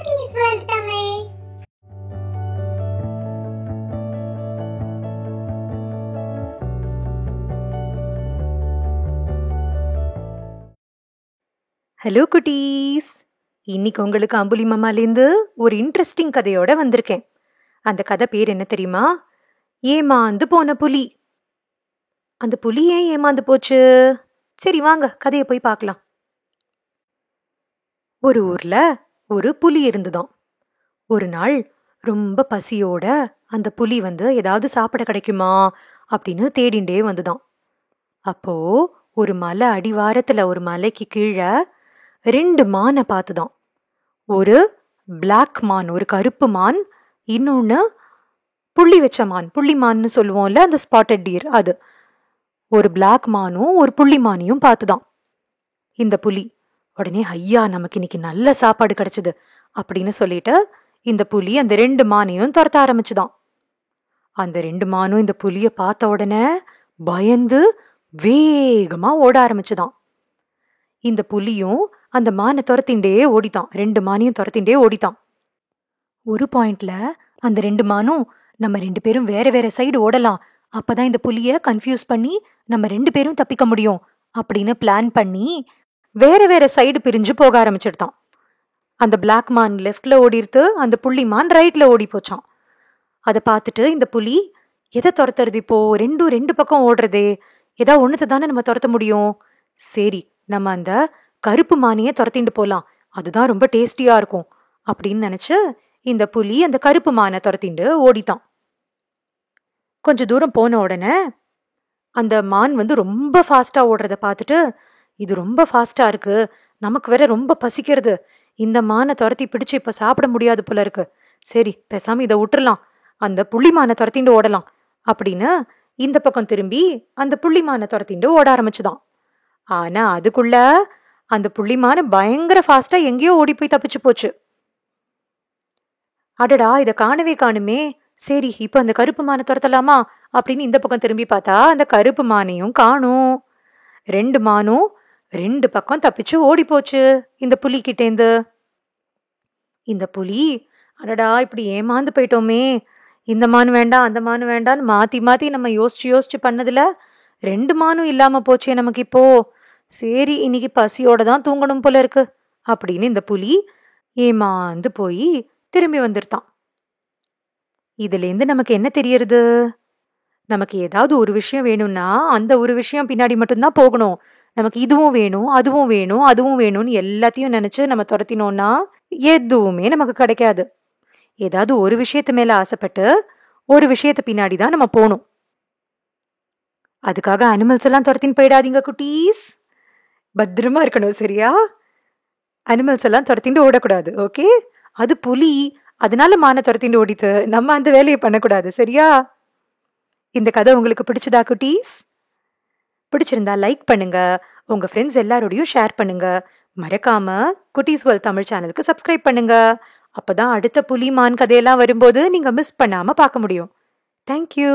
குட்டீஸ் world Tamil. Hello குட்டீஸ், இன்னைக்கு உங்களுக்கு அம்புலி மாமாலேருந்து ஒரு இன்ட்ரெஸ்டிங் கதையோட வந்திருக்கேன். அந்த கதை பேர் என்ன தெரியுமா? ஏமாந்து போன புலி. அந்த புலி ஏன் ஏமாந்து போச்சு? சரி வாங்க கதையை போய் பார்க்கலாம். ஒரு ஊர்ல ஒரு புலி இருந்துதான். ஒரு நாள் ரொம்ப பசியோட அந்த புலி ஏதாவது சாப்பிட கிடைக்குமா அப்படின்னு தேடிண்டே வந்துதான். அப்போ ஒரு மலை அடிவாரத்துல ஒரு மலைக்கு கீழே 2 மானை பார்த்துதான். ஒரு பிளாக் மான், ஒரு கருப்பு மான், இன்னொன்னு புள்ளி வச்ச மான், புள்ளி மான்னு சொல்லுவோம்ல, அந்த ஸ்பாட்டட் டீர். அது ஒரு பிளாக் மானும் ஒரு புள்ளி மானையும் பார்த்துதான் இந்த புலி. உடனே ஐயா, நமக்கு இன்னைக்கு நல்ல சாப்பாடு கிடைச்சது அப்படின்னு சொல்லிட்டு இந்த புலி அந்த 2 மானையும் துரத்த ஆரம்பிச்சுதான். அந்த 2 மானும் இந்த புலிய பார்த்த உடனே பயந்து வேகமா ஓட ஆரம்பிச்சுதான். இந்த புலியும் அந்த மானை துரத்திண்டே ஓடித்தான், 2 மானையும் துரத்திண்டே ஓடித்தான். ஒரு பாயிண்ட்ல அந்த 2 மானும் நம்ம 2 பேரும் வேற வேற சைடு ஓடலாம், அப்பதான் இந்த புலிய கன்ஃபியூஸ் பண்ணி நம்ம 2 பேரும் தப்பிக்க முடியும் அப்படின்னு பிளான் பண்ணி வேற வேற சைடு பிரிஞ்சு போக ஆரம்பிச்சிடுதான். அந்த பிளாக் மான் லெஃப்ட்ல ஓடிடுத்து, அந்த புள்ளி மான் ரைட்ல ஓடி போச்சான். அதை பார்த்துட்டு இந்த புலி, எதை துரத்துறது இப்போ, 2 பக்கம் ஓடுறதே, ஏதா ஒண்ணுத்தை தானே நம்ம துரத்த முடியும், சரி நம்ம அந்த கருப்பு மானையே துரத்திண்டு போலாம், அதுதான் ரொம்ப டேஸ்டியா இருக்கும் அப்படின்னு நினைச்சு இந்த புலி அந்த கருப்பு மானை துரத்திண்டு ஓடித்தான். கொஞ்ச தூரம் போன உடனே அந்த மான் ரொம்ப ஃபாஸ்டா ஓடுறத பார்த்துட்டு, இது ரொம்ப ஃபாஸ்டா இருக்கு, நமக்கு வேற ரொம்ப பசிக்கிறது, இந்த மானை துரத்தி பிடிச்சு இப்ப சாப்பிட முடியாது போல இருக்கு, சரி பேசாம இதை விட்டுறலாம், அந்த புள்ளி மானை துரத்திண்டு ஓடலாம் அப்படின்னு இந்த பக்கம் திரும்பி அந்த புள்ளி மானை துரத்திண்டு ஓட ஆரம்பிச்சுதான். ஆனா அதுக்குள்ள அந்த புள்ளிமான பயங்கர ஃபாஸ்டா எங்கேயோ ஓடி போய் தப்பிச்சு போச்சு. அடடா, இதை காணவே காணுமே, சரி இப்ப அந்த கருப்பு மானை துரத்தலாமா அப்படின்னு இந்த பக்கம் திரும்பி பார்த்தா அந்த கருப்பு மானையும் காணும். 2 மானும் 2 பக்கம் தப்பிச்சு ஓடி போச்சு இந்த புலி கிட்டேந்து. இந்த புலி, அடடா இப்படி ஏமாந்து போயிட்டோமே, இந்த மானு வேண்டாம் அந்த மானு வேண்டான்னு மாத்தி மாத்தி நம்ம யோசிச்சு யோசிச்சு பண்ணதுல 2 மானும் இல்லாம போச்சே நமக்கு இப்போ, சரி இன்னைக்கு பசியோட தான் தூங்கணும் போல இருக்கு அப்படின்னு இந்த புலி ஏமாந்து போய் திரும்பி வந்துருத்தான். இதுல இருந்து நமக்கு என்ன தெரியறது? நமக்கு ஏதாவது ஒரு விஷயம் வேணும்னா அந்த ஒரு விஷயம் பின்னாடி மட்டும்தான் போகணும். நமக்கு இதுவும் வேணும் அதுவும் வேணும் அதுவும் வேணும்னு எல்லாத்தையும் நினைச்சு நம்ம துரத்தினோம்னா எதுவுமே நமக்கு கிடைக்காது. ஏதாவது ஒரு விஷயத்து மேல ஆசைப்பட்டு ஒரு விஷயத்து பின்னாடி தான் நம்ம போகணும். அதுக்காக அனிமல்ஸ் எல்லாம் துரத்தின்னு போயிடாதீங்க குட்டீஸ், பத்திரமா இருக்கணும் சரியா? அனிமல்ஸ் எல்லாம் துரத்திண்டு ஓடக்கூடாது, ஓகே? அது புலி, அதனால மான துரத்திண்டு ஓடித்து, நம்ம அந்த வேலையை பண்ணக்கூடாது சரியா? இந்த கதை உங்களுக்கு பிடிச்சதா குட்டீஸ்? பிடிச்சிருந்தா லைக் பண்ணுங்க, உங்க ஃப்ரெண்ட்ஸ் எல்லாரோடையும் ஷேர் பண்ணுங்க, மறக்காம குட்டீஸ் வேர்ல்ட் தமிழ் சேனலுக்கு சப்ஸ்கிரைப் பண்ணுங்க. அப்பதான் அடுத்த புலி மான் கதையெல்லாம் வரும்போது நீங்க மிஸ் பண்ணாம பார்க்க முடியும். தேங்க்யூ.